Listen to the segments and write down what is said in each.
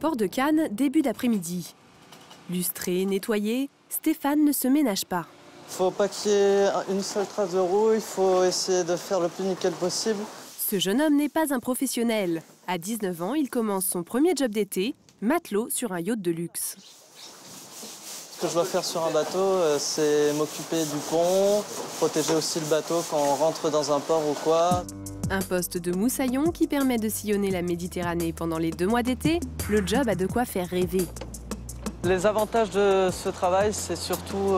Port de Cannes, début d'après-midi. Lustré, nettoyé, Stéphane ne se ménage pas. Faut pas qu'il y ait une seule trace de roue, il faut essayer de faire le plus nickel possible. Ce jeune homme n'est pas un professionnel. À 19 ans, il commence son premier job d'été, matelot sur un yacht de luxe. Ce que je dois faire sur un bateau, c'est m'occuper du pont, protéger aussi le bateau quand on rentre dans un port ou quoi. Un poste de moussaillon qui permet de sillonner la Méditerranée pendant les 2 mois d'été, le job a de quoi faire rêver. Les avantages de ce travail, c'est surtout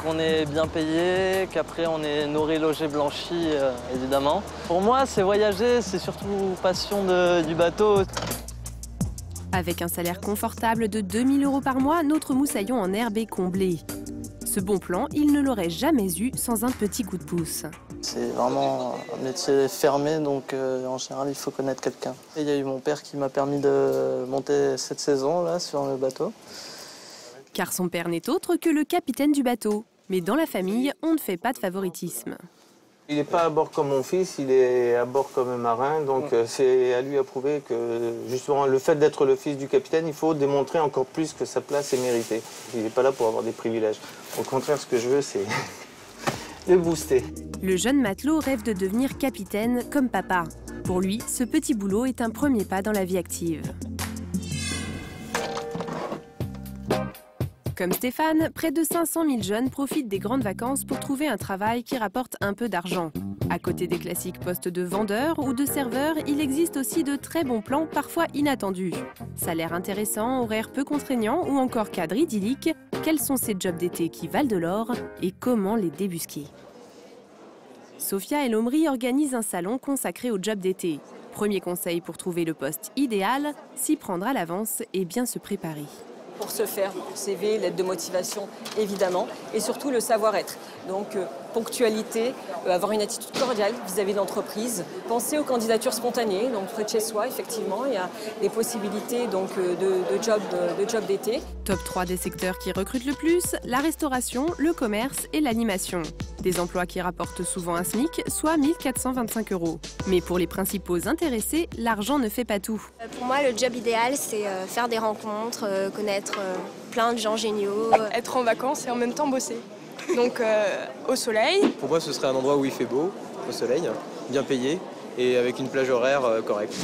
qu'on est bien payé, qu'après on est nourri, logé, blanchi, évidemment. Pour moi, c'est voyager, c'est surtout passion du bateau. Avec un salaire confortable de 2 000 € par mois, notre moussaillon en herbe est comblé. Ce bon plan, il ne l'aurait jamais eu sans un petit coup de pouce. C'est vraiment un métier fermé, donc en général, il faut connaître quelqu'un. Il y a eu mon père qui m'a permis de monter cette saison là sur le bateau. Car son père n'est autre que le capitaine du bateau. Mais dans la famille, on ne fait pas de favoritisme. Il n'est pas à bord comme mon fils, il est à bord comme un marin, donc c'est à lui à prouver que justement le fait d'être le fils du capitaine, il faut démontrer encore plus que sa place est méritée. Il n'est pas là pour avoir des privilèges. Au contraire, ce que je veux, c'est le booster. Le jeune matelot rêve de devenir capitaine comme papa. Pour lui, ce petit boulot est un premier pas dans la vie active. Comme Stéphane, près de 500 000 jeunes profitent des grandes vacances pour trouver un travail qui rapporte un peu d'argent. À côté des classiques postes de vendeur ou de serveur, il existe aussi de très bons plans, parfois inattendus. Salaire intéressant, horaire peu contraignant ou encore cadre idyllique, quels sont ces jobs d'été qui valent de l'or et comment les débusquer? Sophia El Omri organise un salon consacré aux jobs d'été. Premier conseil pour trouver le poste idéal, s'y prendre à l'avance et bien se préparer. Pour se faire CV, lettre de motivation évidemment, et surtout le savoir-être. Donc ponctualité, avoir une attitude cordiale vis-à-vis de l'entreprise, penser aux candidatures spontanées, donc près de chez soi effectivement, il y a des possibilités donc, de job d'été. Top 3 des secteurs qui recrutent le plus, la restauration, le commerce et l'animation. Des emplois qui rapportent souvent un SMIC, soit 1 425 €. Mais pour les principaux intéressés, l'argent ne fait pas tout. Pour moi, le job idéal, c'est faire des rencontres, connaître plein de gens géniaux. Être en vacances et en même temps bosser. Donc au soleil. Pour moi, ce serait un endroit où il fait beau, au soleil, bien payé et avec une plage horaire correcte.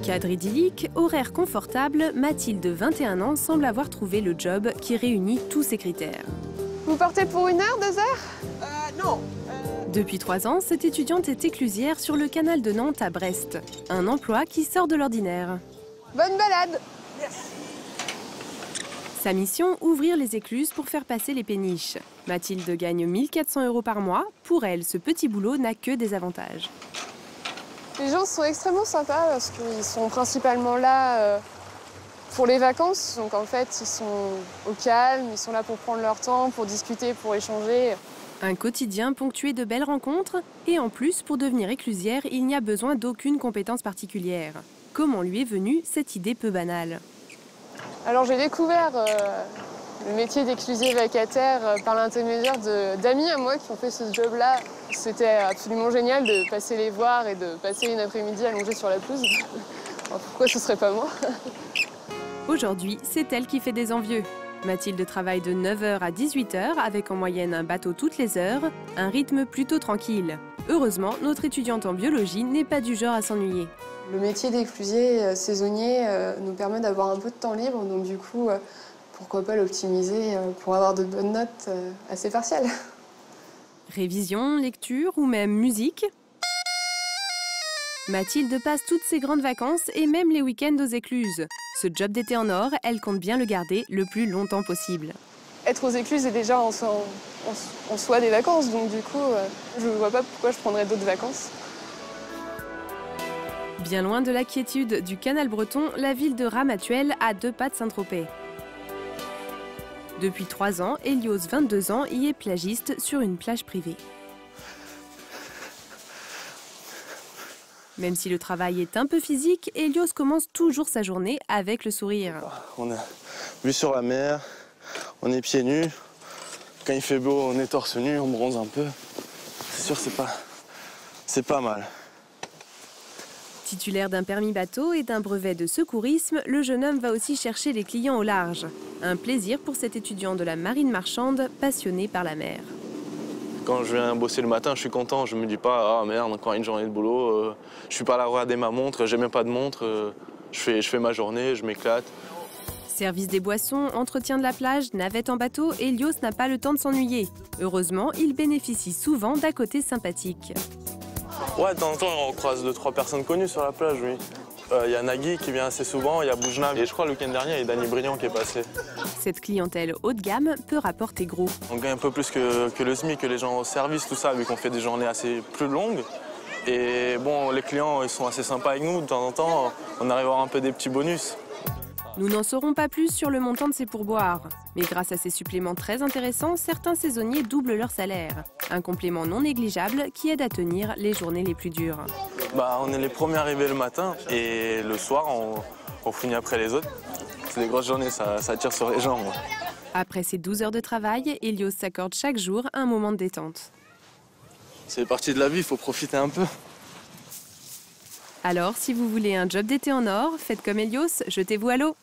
Cadre idyllique, horaire confortable, Mathilde, 21 ans, semble avoir trouvé le job qui réunit tous ses critères. Vous partez pour 1 heure, 2 heures Non. Depuis 3 ans, cette étudiante est éclusière sur le canal de Nantes à Brest. Un emploi qui sort de l'ordinaire. Bonne balade. Sa mission, ouvrir les écluses pour faire passer les péniches. Mathilde gagne 1 400 € par mois. Pour elle, ce petit boulot n'a que des avantages. Les gens sont extrêmement sympas parce qu'ils sont principalement là pour les vacances. Donc en fait, ils sont au calme, ils sont là pour prendre leur temps, pour discuter, pour échanger. Un quotidien ponctué de belles rencontres. Et en plus, pour devenir éclusière, il n'y a besoin d'aucune compétence particulière. Comment lui est venue cette idée peu banale? Alors j'ai découvert le métier d'éclusier vacataire par l'intermédiaire d'amis à moi qui ont fait ce job-là. C'était absolument génial de passer les voir et de passer une après-midi allongée sur la pelouse. Alors, pourquoi ce serait pas moi? Aujourd'hui, c'est elle qui fait des envieux. Mathilde travaille de 9 h à 18 h avec en moyenne un bateau toutes les heures, un rythme plutôt tranquille. Heureusement, notre étudiante en biologie n'est pas du genre à s'ennuyer. Le métier d'éclusier saisonnier nous permet d'avoir un peu de temps libre, donc du coup, pourquoi pas l'optimiser pour avoir de bonnes notes à ses partiels. Révision, lecture ou même musique. Mathilde passe toutes ses grandes vacances et même les week-ends aux écluses. Ce job d'été en or, elle compte bien le garder le plus longtemps possible. Être aux écluses est déjà en soi des vacances, donc du coup, je ne vois pas pourquoi je prendrais d'autres vacances. Bien loin de la quiétude du canal breton, la ville de Ramatuelle a 2 pas de Saint-Tropez. Depuis 3 ans, Elios, 22 ans, y est plagiste sur une plage privée. Même si le travail est un peu physique, Elios commence toujours sa journée avec le sourire. On a vue sur la mer, on est pieds nus. Quand il fait beau, on est torse nu, on bronze un peu. C'est sûr, c'est pas mal. Titulaire d'un permis bateau et d'un brevet de secourisme, le jeune homme va aussi chercher les clients au large. Un plaisir pour cet étudiant de la marine marchande, passionné par la mer. Quand je viens bosser le matin, je suis content. Je me dis pas, ah merde, encore une journée de boulot. Je suis pas là à regarder ma montre, j'ai même pas de montre. Je fais ma journée, je m'éclate. Service des boissons, entretien de la plage, navette en bateau, Elios n'a pas le temps de s'ennuyer. Heureusement, il bénéficie souvent d'à côté sympathique. Ouais, de temps en temps, on croise 2-3 personnes connues sur la plage, oui. Il y a Nagui qui vient assez souvent, il y a Boujna et je crois le week-end dernier, il y a Dany Briand qui est passé. Cette clientèle haut de gamme peut rapporter gros. On gagne un peu plus que le SMIC, que les gens au service, tout ça, vu qu'on fait des journées assez plus longues. Et bon, les clients, ils sont assez sympas avec nous. De temps en temps, on arrive à avoir un peu des petits bonus. Nous n'en saurons pas plus sur le montant de ces pourboires. Mais grâce à ces suppléments très intéressants, certains saisonniers doublent leur salaire. Un complément non négligeable qui aide à tenir les journées les plus dures. On est les premiers arrivés le matin et le soir, on finit après les autres. C'est des grosses journées, ça tire sur les jambes. Après ces 12 heures de travail, Elios s'accorde chaque jour un moment de détente. C'est partie de la vie, il faut profiter un peu. Alors, si vous voulez un job d'été en or, faites comme Elios, jetez-vous à l'eau.